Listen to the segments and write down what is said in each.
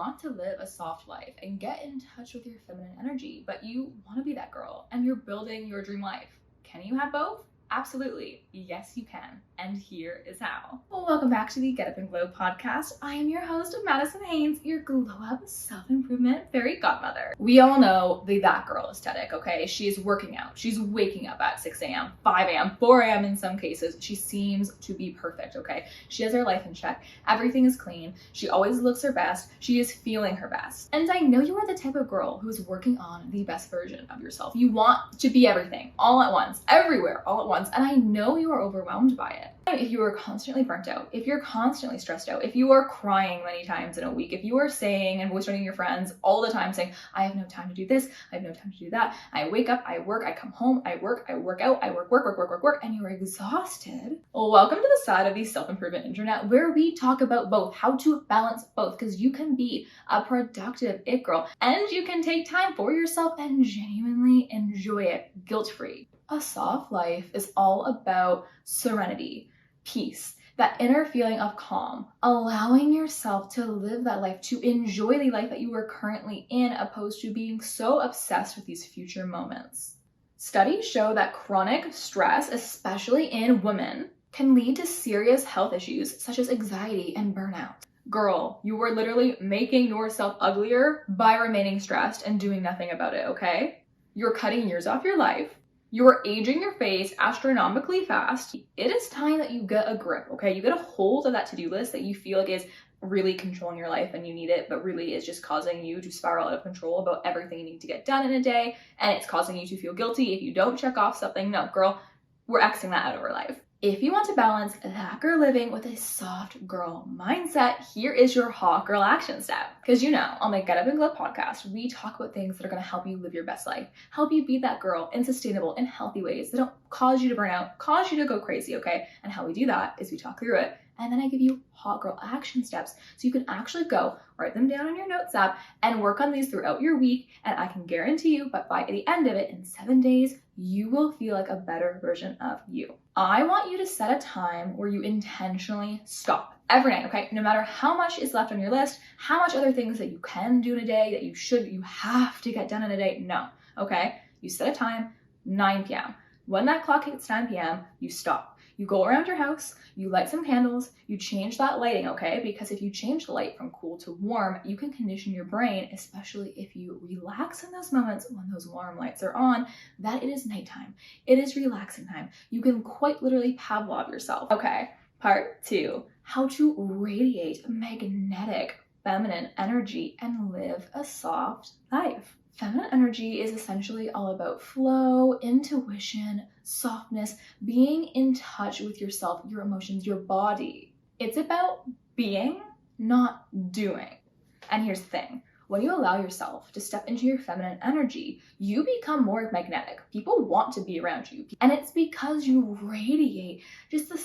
want to live a soft life and get in touch with your feminine energy, but you want to be that girl and you're building your dream life. Can you have both? Absolutely. Yes, you can. And here is how. Well, welcome back to the Get Up and Glow podcast. I am your host, Madison Haynes, your glow up self-improvement fairy godmother. We all know the that girl aesthetic, okay? She's working out. She's waking up at 6 a.m., 5 a.m., 4 a.m. in some cases. She seems to be perfect, okay? She has her life in check. Everything is clean. She always looks her best. She is feeling her best. And I know you are the type of girl who's working on the best version of yourself. You want to be everything, all at once, everywhere, all at once. And I know you are overwhelmed by it. If you are constantly burnt out, if you're constantly stressed out, if you are crying many times in a week, if you are saying and voice noting your friends all the time saying, I have no time to do this, I have no time to do that. I wake up, I work, I come home, I work out, I work, and you're exhausted. Well, welcome to the side of the self-improvement internet where we talk about both, how to balance both, because you can be a productive it girl and you can take time for yourself and genuinely enjoy it guilt-free. A soft life is all about serenity, peace, that inner feeling of calm, allowing yourself to live that life, to enjoy the life that you are currently in, opposed to being so obsessed with these future moments. Studies show that chronic stress, especially in women, can lead to serious health issues such as anxiety and burnout. Girl, you are literally making yourself uglier by remaining stressed and doing nothing about it, okay? You're cutting years off your life. You're aging your face astronomically fast. It is time that you get a grip, okay? You get a hold of that to-do list that you feel like is really controlling your life and you need it, but really is just causing you to spiral out of control about everything you need to get done in a day, and it's causing you to feel guilty if you don't check off something. No, girl, we're Xing that out of our life. If you want to balance that girl living with a soft girl mindset, here is your hot girl action step. Because you know, on the Get Up and Glow podcast, we talk about things that are going to help you live your best life, help you be that girl in sustainable and healthy ways that don't cause you to burn out, cause you to go crazy, okay? And how we do that is we talk through it, and then I give you hot girl action steps so you can actually go write them down on your notes app and work on these throughout your week. And I can guarantee you, but by the end of it, in 7 days, you will feel like a better version of you. I want you to set a time where you intentionally stop every night, okay? No matter how much is left on your list, how much other things that you can do in a day that you have to get done in a day. No, okay? You set a time, 9 p.m. When that clock hits 9 p.m., you stop. You go around your house, you light some candles, you change that lighting, okay? Because if you change the light from cool to warm, you can condition your brain, especially if you relax in those moments when those warm lights are on, that it is nighttime. It is relaxing time. You can quite literally Pavlov yourself. Okay, part 2, how to radiate magnetic feminine energy and live a soft life. Feminine energy is essentially all about flow, intuition, softness, being in touch with yourself, your emotions, your body. It's about being, not doing. And here's the thing. When you allow yourself to step into your feminine energy, you become more magnetic. People want to be around you. And it's because you radiate just the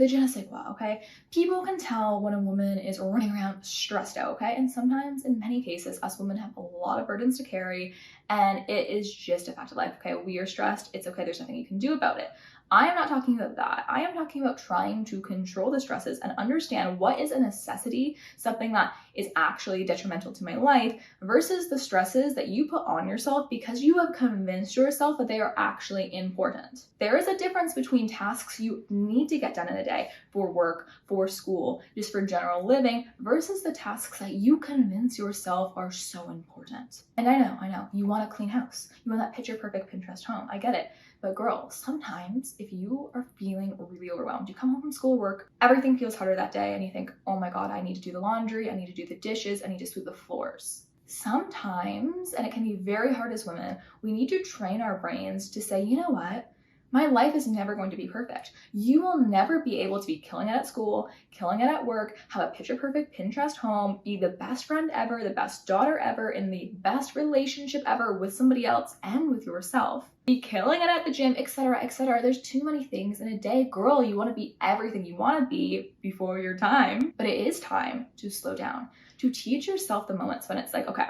je ne sais quoi, okay? People can tell when a woman is running around stressed out, okay? And sometimes, in many cases, us women have a lot of burdens to carry, and it is just a fact of life, okay? We are stressed. It's okay. There's nothing you can do about it. I am not talking about that. I am talking about trying to control the stresses and understand what is a necessity, something that is actually detrimental to my life, versus the stresses that you put on yourself because you have convinced yourself that they are actually important. There is a difference between tasks you need to get done in a day for work, for school, just for general living, versus the tasks that you convince yourself are so important. And I know, you want a clean house. You want that picture perfect Pinterest home. I get it. But girl, sometimes if you are feeling really overwhelmed, you come home from school or work, everything feels harder that day and you think, oh my God, I need to do the laundry, I need to do the dishes, I need to sweep the floors. Sometimes, and it can be very hard as women, we need to train our brains to say, you know what? My life is never going to be perfect. You will never be able to be killing it at school, killing it at work, have a picture perfect Pinterest home, be the best friend ever, the best daughter ever, in the best relationship ever with somebody else and with yourself. Be killing it at the gym, etc., etc. There's too many things in a day. Girl, you want to be everything you want to be before your time. But it is time to slow down, to teach yourself the moments when it's like, okay,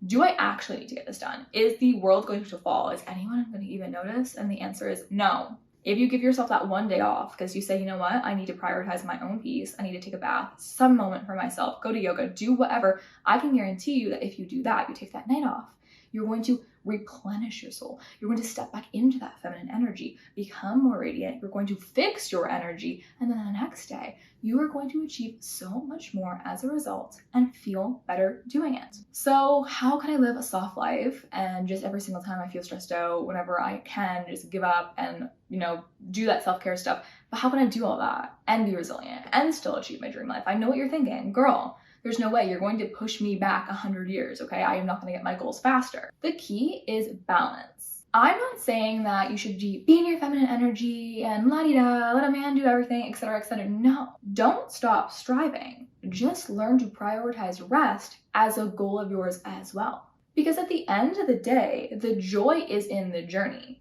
do I actually need to get this done? Is the world going to fall? Is anyone going to even notice? And the answer is no. If you give yourself that one day off because you say, you know what, I need to prioritize my own peace, I need to take a bath, some moment for myself, go to yoga, do whatever, I can guarantee you that if you do that, you take that night off, you're going to replenish your soul. You're going to step back into that feminine energy, become more radiant. You're going to fix your energy. And then the next day, you are going to achieve so much more as a result and feel better doing it. So how can I live a soft life and just every single time I feel stressed out, whenever I can just give up and, do that self-care stuff? But how can I do all that and be resilient and still achieve my dream life? I know what you're thinking, girl. There's no way you're going to push me back 100 years, okay? I am not going to get my goals faster. The key is balance. I'm not saying that you should be in your feminine energy and la-di-da, let a man do everything, etc., etc. No, don't stop striving. Just learn to prioritize rest as a goal of yours as well. Because at the end of the day, the joy is in the journey.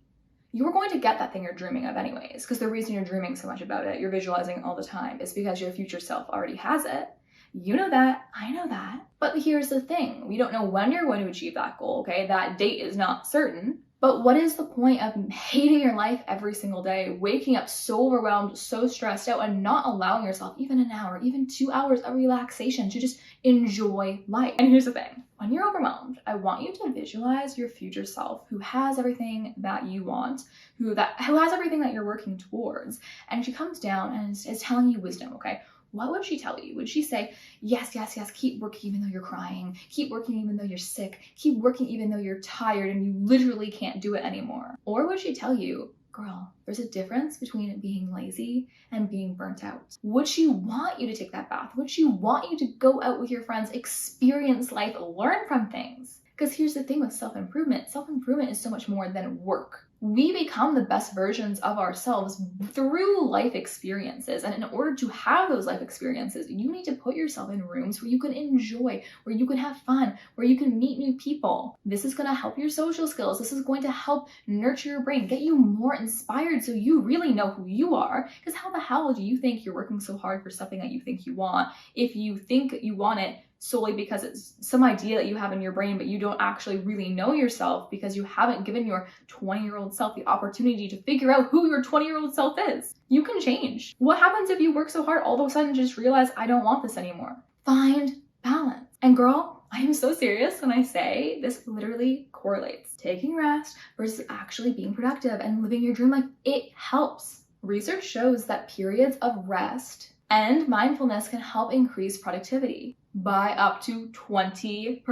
You're going to get that thing you're dreaming of anyways, because the reason you're dreaming so much about it, you're visualizing it all the time, is because your future self already has it. You know that, I know that. But here's the thing, we don't know when you're going to achieve that goal, okay? That date is not certain. But what is the point of hating your life every single day, waking up so overwhelmed, so stressed out, and not allowing yourself even an hour, even 2 hours of relaxation to just enjoy life? And here's the thing, when you're overwhelmed, I want you to visualize your future self who has everything that you want, who has everything that you're working towards. And she comes down and is telling you wisdom, okay? What would she tell you? Would she say, yes, yes, yes, keep working even though you're crying, keep working even though you're sick, keep working even though you're tired and you literally can't do it anymore? Or would she tell you, girl, there's a difference between being lazy and being burnt out? Would she want you to take that bath? Would she want you to go out with your friends, experience life, learn from things? Because here's the thing with self-improvement. Self-improvement is so much more than work. We become the best versions of ourselves through life experiences. And in order to have those life experiences, you need to put yourself in rooms where you can enjoy, where you can have fun, where you can meet new people. This is going to help your social skills. This is going to help nurture your brain, get you more inspired so you really know who you are. Because how the hell do you think you're working so hard for something that you think you want if you think you want it solely because it's some idea that you have in your brain, but you don't actually really know yourself because you haven't given your 20-year-old self the opportunity to figure out who your 20-year-old self is? You can change. What happens if you work so hard all of a sudden just realize, I don't want this anymore? Find balance. And girl, I am so serious when I say this literally correlates. Taking rest versus actually being productive and living your dream life, it helps. Research shows that periods of rest and mindfulness can help increase productivity by up to 20%.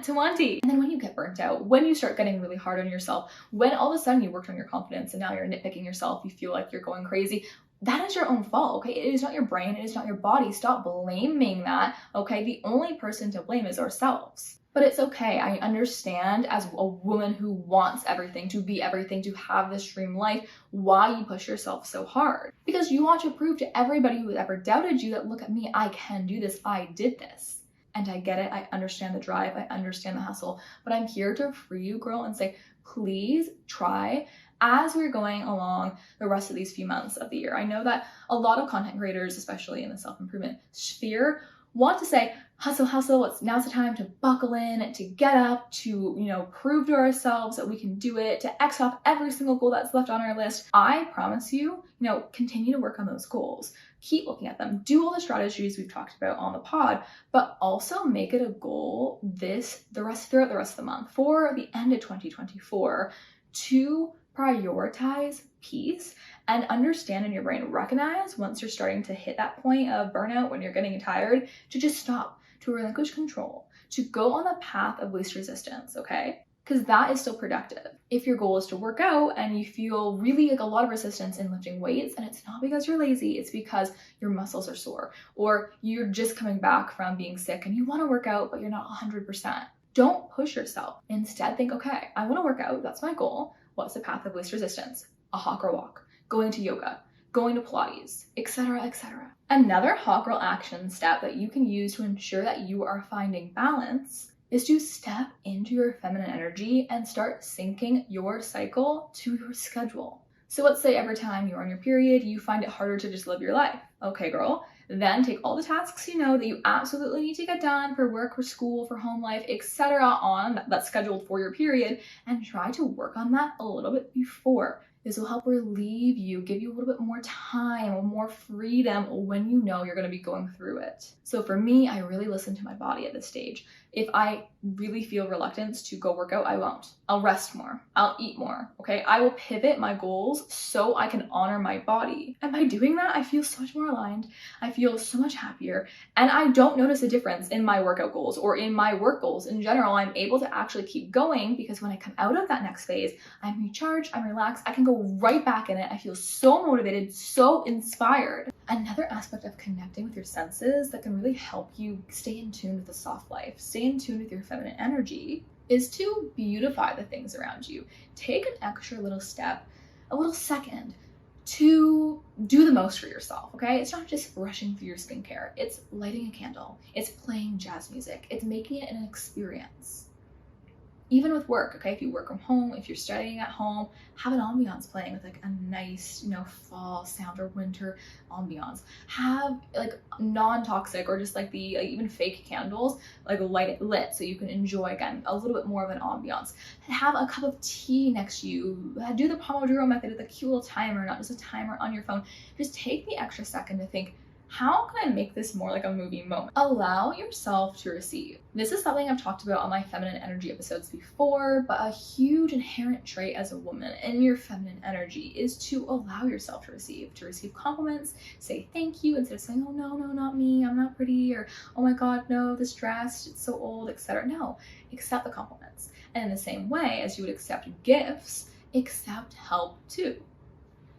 And then when you get burnt out, when you start getting really hard on yourself, when all of a sudden you worked on your confidence and now you're nitpicking yourself, you feel like you're going crazy, that is your own fault, okay? It is not your brain, it is not your body. Stop blaming that, okay? The only person to blame is ourselves. But it's okay. I understand as a woman who wants everything, to be everything, to have this dream life, why you push yourself so hard. Because you want to prove to everybody who has ever doubted you that, look at me, I can do this, I did this. And I get it, I understand the drive, I understand the hustle, but I'm here to free you, girl, and say, please try as we're going along the rest of these few months of the year. I know that a lot of content creators, especially in the self-improvement sphere, want to say, hustle, hustle, now's the time to buckle in, to get up, to, prove to ourselves that we can do it, to X off every single goal that's left on our list. I promise you, continue to work on those goals. Keep looking at them. Do all the strategies we've talked about on the pod, but also make it a goal throughout the rest of the month, for the end of 2024, to prioritize peace and understand in your brain, recognize once you're starting to hit that point of burnout, when you're getting tired, to just stop, to relinquish control, to go on the path of least resistance, okay? Because that is still productive. If your goal is to work out and you feel really like a lot of resistance in lifting weights, and it's not because you're lazy, it's because your muscles are sore, or you're just coming back from being sick and you want to work out, but you're not 100%. Don't push yourself. Instead, think, okay, I want to work out, that's my goal. What's the path of least resistance? A hawk or walk, going to yoga, going to Pilates, etc., etc. Another hawk girl action step that you can use to ensure that you are finding balance is to step into your feminine energy and start syncing your cycle to your schedule. So let's say every time you're on your period, you find it harder to just live your life. Okay, girl, then take all the tasks that you absolutely need to get done for work, for school, for home life, etc. on that's scheduled for your period, and try to work on that a little bit before. This will help relieve you, give you a little bit more time or more freedom when you know you're going to be going through it. So for me, I really listen to my body at this stage. If I really feel reluctance to go work out, I won't. I'll rest more. I'll eat more. Okay. I will pivot my goals so I can honor my body. And by doing that, I feel so much more aligned. I feel so much happier. And I don't notice a difference in my workout goals or in my work goals in general. I'm able to actually keep going because when I come out of that next phase, I'm recharged, I'm relaxed, I can go right back in it. I feel so motivated, so inspired. Another aspect of connecting with your senses that can really help you stay in tune with the soft life, stay in tune with your feminine energy, is to beautify the things around you. Take an extra little step, a little second to do the most for yourself, okay? It's not just rushing through your skincare. It's lighting a candle. It's playing jazz music. It's making it an experience. Even with work, okay, if you work from home, if you're studying at home, have an ambiance playing with like a nice, fall sound or winter ambiance. Have like non-toxic or just like the even fake candles, like light it lit so you can enjoy again a little bit more of an ambiance. Have a cup of tea next to you. Do the Pomodoro method with a cute little timer, not just a timer on your phone. Just take the extra second to think, how can I make this more like a movie moment? Allow yourself to receive. This is something I've talked about on my feminine energy episodes before, but a huge inherent trait as a woman in your feminine energy is to allow yourself to receive compliments, say thank you instead of saying, oh no, not me, I'm not pretty, or oh my God, no, this dress, it's so old, etc. No, accept the compliments. And in the same way as you would accept gifts, accept help too.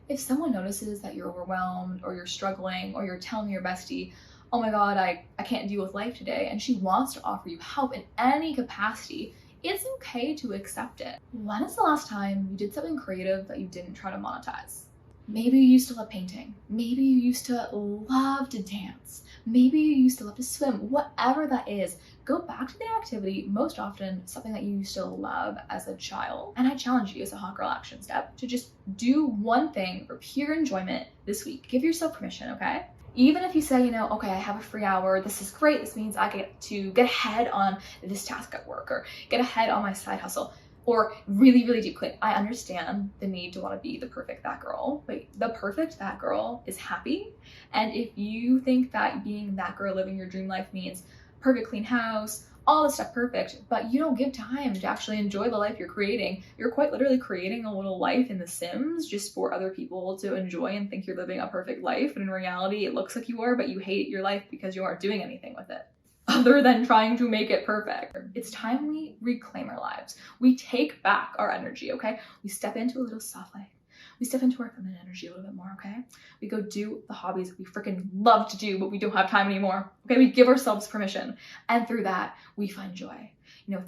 If someone notices that you're overwhelmed or you're struggling or you're telling your bestie, oh my God, I can't deal with life today, and she wants to offer you help in any capacity, it's okay to accept it. When is the last time you did something creative that you didn't try to monetize? Maybe you used to love painting. Maybe you used to love to dance. Maybe you used to love to swim. Whatever that is, go back to the activity, most often something that you used to love as a child. And I challenge you as a hot girl action step to just do one thing for pure enjoyment this week. Give yourself permission, okay? Even if you say, okay, I have a free hour, this is great. This means I get to get ahead on this task at work or get ahead on my side hustle. Or really, really deep clean. I understand the need to want to be the perfect that girl, but the perfect that girl is happy. And if you think that being that girl living your dream life means perfect clean house, all this stuff perfect, but you don't give time to actually enjoy the life you're creating, you're quite literally creating a little life in The Sims just for other people to enjoy and think you're living a perfect life. And in reality, it looks like you are, but you hate your life because you aren't doing anything with it other than trying to make it perfect. It's time we reclaim our lives. We take back our energy, okay? We step into a little soft life. We step into our feminine energy a little bit more, okay? We go do the hobbies that we freaking love to do, but we don't have time anymore, okay? We give ourselves permission. And through that, we find joy.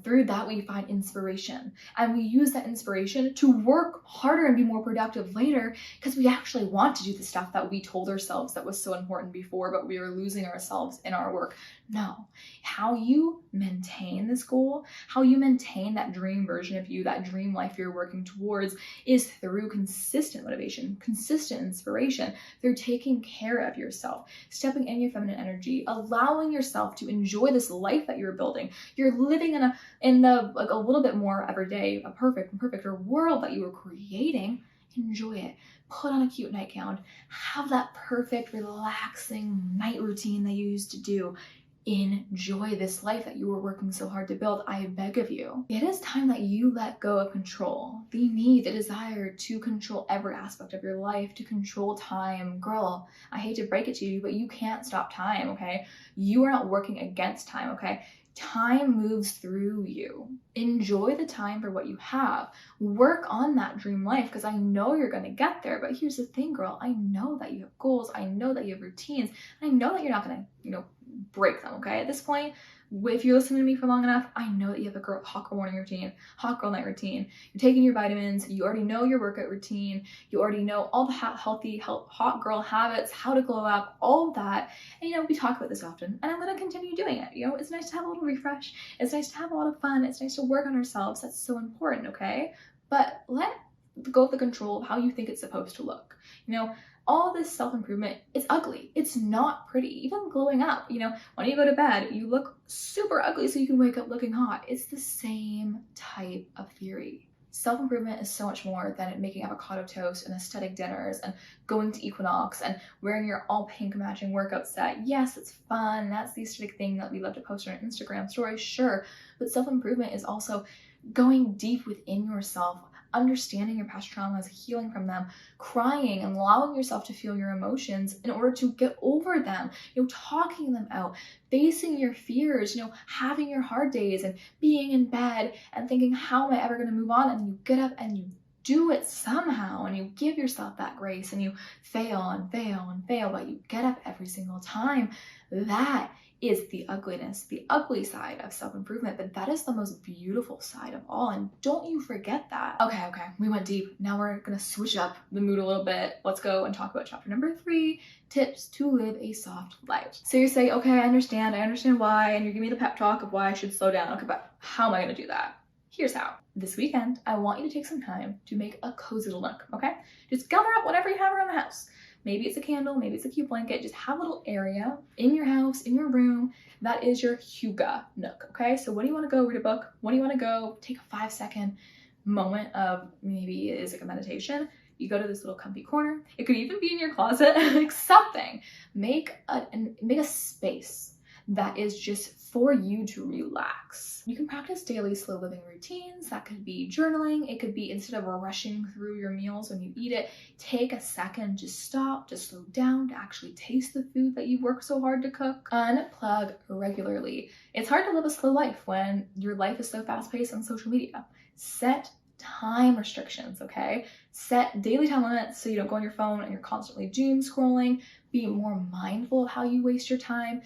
Through that, we find inspiration. And we use that inspiration to work harder and be more productive later because we actually want to do the stuff that we told ourselves that was so important before, but we were losing ourselves in our work. No. How you maintain this goal, how you maintain that dream version of you, that dream life you're working towards, is through consistent motivation, consistent inspiration, through taking care of yourself, stepping in your feminine energy, allowing yourself to enjoy this life that you're building. You're living in a little bit more every day, a perfecter world that you were creating. Enjoy it. Put on a cute nightgown. Have that perfect, relaxing night routine that you used to do. Enjoy this life that you were working so hard to build. I beg of you. It is time that you let go of control, the need, the desire to control every aspect of your life, to control time. Girl, I hate to break it to you, but you can't stop time, okay? You are not working against time, okay? Time moves through you. Enjoy the time for what you have. Work on that dream life because I know you're going to get there. But here's the thing, girl. I know that you have goals. I know that you have routines. I know that you're not going to, break them, okay? At this point, if you're listening to me for long enough, I know that you have a hot girl morning routine, hot girl night routine. You're taking your vitamins. You already know your workout routine. You already know all the healthy, hot girl habits, how to glow up, all of that. And, we talk about this often, and I'm going to continue doing it. It's nice to have a little refresh. It's nice to have a lot of fun. It's nice to work on ourselves. That's so important, okay? But let go of the control of how you think it's supposed to look. All this self-improvement, it's ugly. It's not pretty. Even glowing up, when you go to bed, you look super ugly so you can wake up looking hot. It's the same type of theory. Self-improvement is so much more than making avocado toast and aesthetic dinners and going to Equinox and wearing your all pink matching workout set. Yes, it's fun. That's the aesthetic thing that we love to post on our Instagram stories, sure. But self-improvement is also going deep within yourself, understanding your past traumas, healing from them, crying and allowing yourself to feel your emotions in order to get over them, talking them out, facing your fears, having your hard days and being in bed and thinking, how am I ever going to move on? And you get up and you do it somehow and you give yourself that grace and you fail and fail and fail, but you get up every single time. That is the ugliness, the ugly side of self-improvement, but that is the most beautiful side of all, and don't you forget that. Okay, we went deep. Now we're gonna switch up the mood a little bit. Let's go and talk about chapter number 3, tips to live a soft life. So you say, okay, I understand why, and you give me the pep talk of why I should slow down. Okay, but how am I gonna do that? Here's how. This weekend, I want you to take some time to make a cozy little nook, okay? Just gather up whatever you have around the house. Maybe it's a candle, maybe it's a cute blanket. Just have a little area in your house, in your room, that is your hygge nook, okay? So when do you want to go read a book? When do you want to go take a 5-second moment of, maybe it is like a meditation? You go to this little comfy corner. It could even be in your closet, like something. Make a space that is just for you to relax. You can practice daily slow living routines. That could be journaling. It could be, instead of rushing through your meals when you eat it, take a second to stop, to slow down, to actually taste the food that you work so hard to cook. Unplug regularly. It's hard to live a slow life when your life is so fast-paced on social media. Set time restrictions, okay? Set daily time limits so you don't go on your phone and you're constantly doom scrolling. Be more mindful of how you waste your time.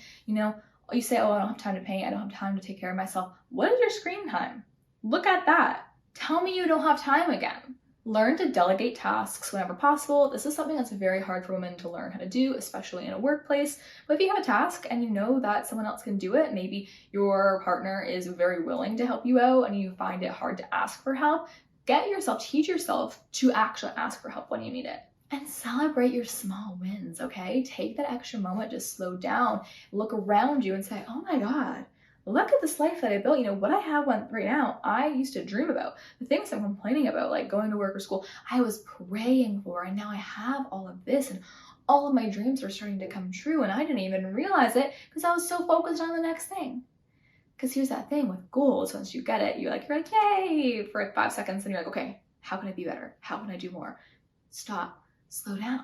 You say, oh, I don't have time to paint, I don't have time to take care of myself. What is your screen time? Look at that. Tell me you don't have time again. Learn to delegate tasks whenever possible. This is something that's very hard for women to learn how to do, especially in a workplace. But if you have a task and you know that someone else can do it, maybe your partner is very willing to help you out and you find it hard to ask for help, teach yourself to actually ask for help when you need it. And celebrate your small wins, okay? Take that extra moment to slow down, look around you and say, oh my God, look at this life that I built. What I have right now, I used to dream about. The things I'm complaining about, like going to work or school, I was praying for, and now I have all of this, and all of my dreams are starting to come true, and I didn't even realize it because I was so focused on the next thing. Because here's that thing with goals, once you get it, you're like, yay, for like 5 seconds, and you're like, okay, how can I be better? How can I do more? Stop. Slow down.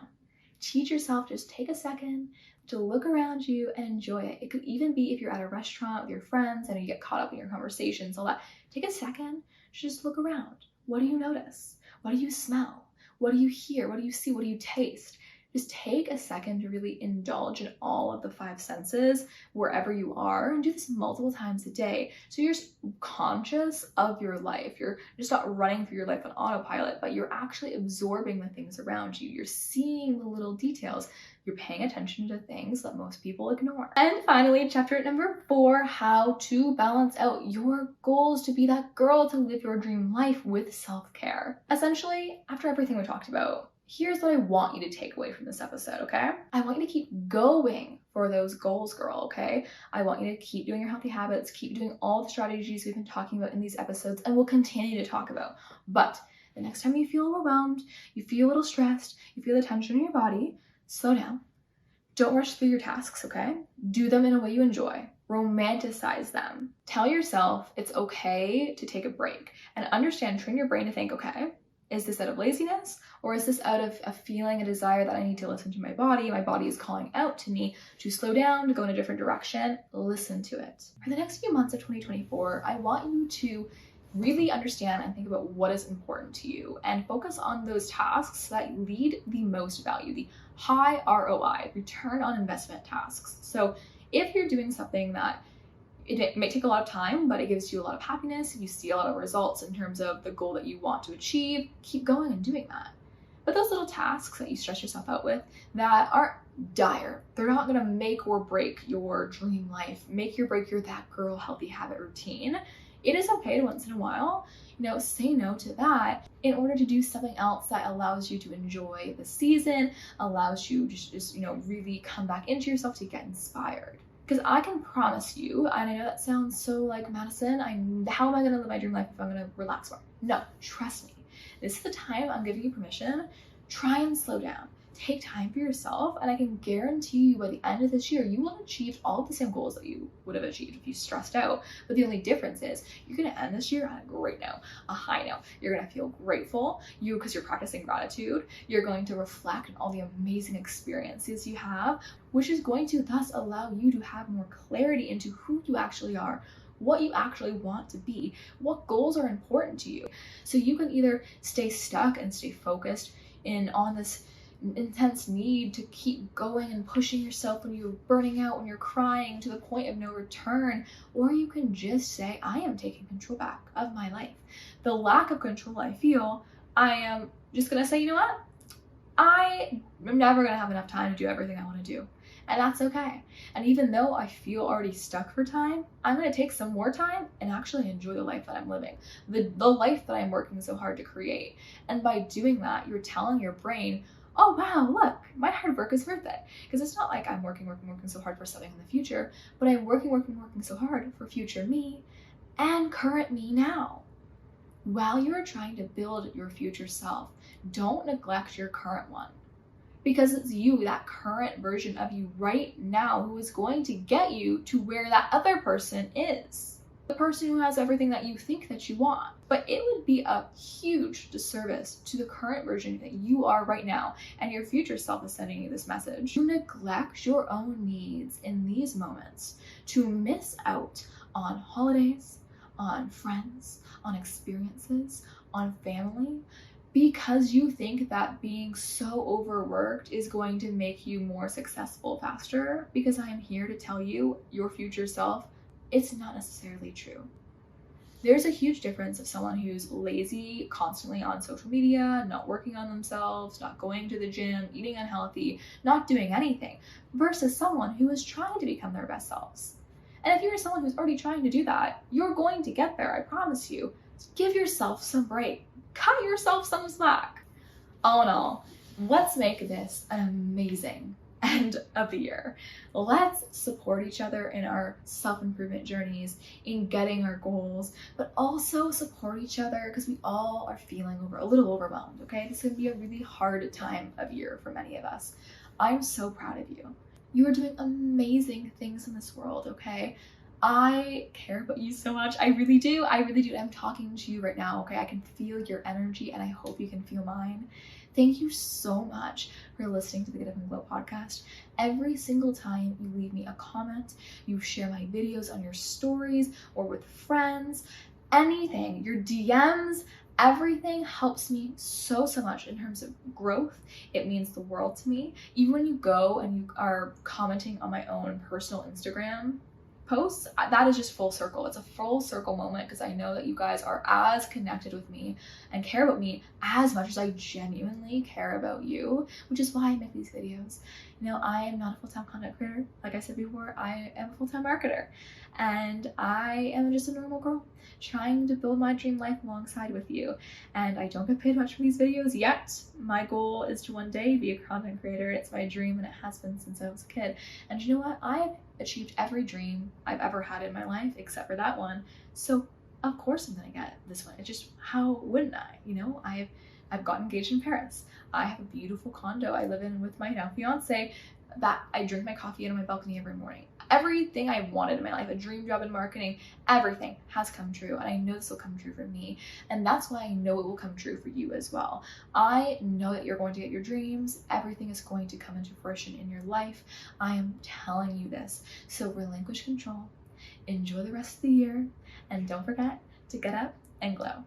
Teach yourself, just take a second to look around you and enjoy it. It could even be if you're at a restaurant with your friends and you get caught up in your conversations, all that. Take a second to just look around. What do you notice? What do you smell? What do you hear? What do you see? What do you taste? Just take a second to really indulge in all of the 5 senses wherever you are, and do this multiple times a day. So you're just conscious of your life. You're just not running through your life on autopilot, but you're actually absorbing the things around you. You're seeing the little details. You're paying attention to things that most people ignore. And finally, chapter number 4, how to balance out your goals to be that girl to live your dream life with self-care. Essentially, after everything we talked about, here's what I want you to take away from this episode, okay? I want you to keep going for those goals, girl, okay? I want you to keep doing your healthy habits, keep doing all the strategies we've been talking about in these episodes, and we'll continue to talk about. But the next time you feel overwhelmed, you feel a little stressed, you feel the tension in your body, slow down. Don't rush through your tasks, okay? Do them in a way you enjoy. Romanticize them. Tell yourself it's okay to take a break, and train your brain to think, okay, is this out of laziness, or is this out of a feeling, a desire that I need to listen to my body? My body is calling out to me to slow down, to go in a different direction. Listen to it. For the next few months of 2024, I want you to really understand and think about what is important to you and focus on those tasks that lead the most value, the high ROI, return on investment tasks. So if you're doing something that it may take a lot of time, but it gives you a lot of happiness, you see a lot of results in terms of the goal that you want to achieve, keep going and doing that. But those little tasks that you stress yourself out with that aren't dire, they're not gonna make or break your dream life, make or break your that girl healthy habit routine. It is okay to once in a while, say no to that in order to do something else that allows you to enjoy the season, allows you to just really come back into yourself to get inspired. Because I can promise you, and I know that sounds so like, Madison, how am I going to live my dream life if I'm going to relax more? No, trust me. This is the time I'm giving you permission. Try and slow down. Take time for yourself, and I can guarantee you by the end of this year, you will have achieved all of the same goals that you would have achieved if you stressed out. But the only difference is you're going to end this year on a great note, a high note. You're going to feel grateful, because you're practicing gratitude. You're going to reflect on all the amazing experiences you have, which is going to thus allow you to have more clarity into who you actually are, what you actually want to be, what goals are important to you. So you can either stay stuck and stay focused on this intense need to keep going and pushing yourself when you're burning out, when you're crying to the point of no return, or you can just say, I am taking control back of my life. The lack of control I feel, I am just gonna say, you know what? I am never gonna have enough time to do everything I want to do. And that's okay. And even though I feel already stuck for time, I'm going to take some more time and actually enjoy the life that I'm living, the life that I'm working so hard to create. And by doing that, you're telling your brain, oh wow, look, my hard work is worth it. Because it's not like I'm working so hard for something in the future, but I'm working so hard for future me and current me now. While you're trying to build your future self, don't neglect your current one. Because it's you, that current version of you right now, who is going to get you to where that other person is. The person who has everything that you think that you want. But it would be a huge disservice to the current version that you are right now, and your future self is sending you this message. You neglect your own needs in these moments to miss out on holidays, on friends, on experiences, on family, because you think that being so overworked is going to make you more successful faster. Because I am here to tell you, your future self, it's not necessarily true. There's a huge difference of someone who's lazy, constantly on social media, not working on themselves, not going to the gym, eating unhealthy, not doing anything, versus someone who is trying to become their best selves. And if you're someone who's already trying to do that, you're going to get there, I promise you. Give yourself some break. Cut yourself some slack. All in all, let's make this an amazing end of the year. Let's support each other in our self-improvement journeys, in getting our goals, but also support each other because we all are feeling a little overwhelmed, okay? This can be a really hard time of year for many of us. I'm so proud of you. You are doing amazing things in this world, okay? I care about you so much. I really do. I'm talking to you right now, okay? I can feel your energy and I hope you can feel mine. Thank you so much for listening to the Get Up and Glow podcast. Every single time you leave me a comment, you share my videos on your stories or with friends, anything, your DMs, everything helps me so much in terms of growth. It means the world to me. Even when you go and you are commenting on my own personal Instagram posts, that is just full circle. It's a full circle moment because I know that you guys are as connected with me and care about me as much as I genuinely care about you, which is why I make these videos. You know, I am not a full-time content creator. Like I said before, I am a full-time marketer, and I am just a normal girl trying to build my dream life alongside with you. And I don't get paid much for these videos yet. My goal is to one day be a content creator. It's my dream, and it has been since I was a kid. And you know what? I've achieved every dream I've ever had in my life except for that one. So of course I'm gonna get this one. It's just, how wouldn't I? You know, I've gotten engaged in Paris. I have a beautiful condo I live in with my now fiance that I drink my coffee out on my balcony every morning. Everything I wanted in my life, a dream job in marketing, everything has come true. And I know this will come true for me. And that's why I know it will come true for you as well. I know that you're going to get your dreams. Everything is going to come into fruition in your life. I am telling you this. So relinquish control, enjoy the rest of the year, and don't forget to get up and glow.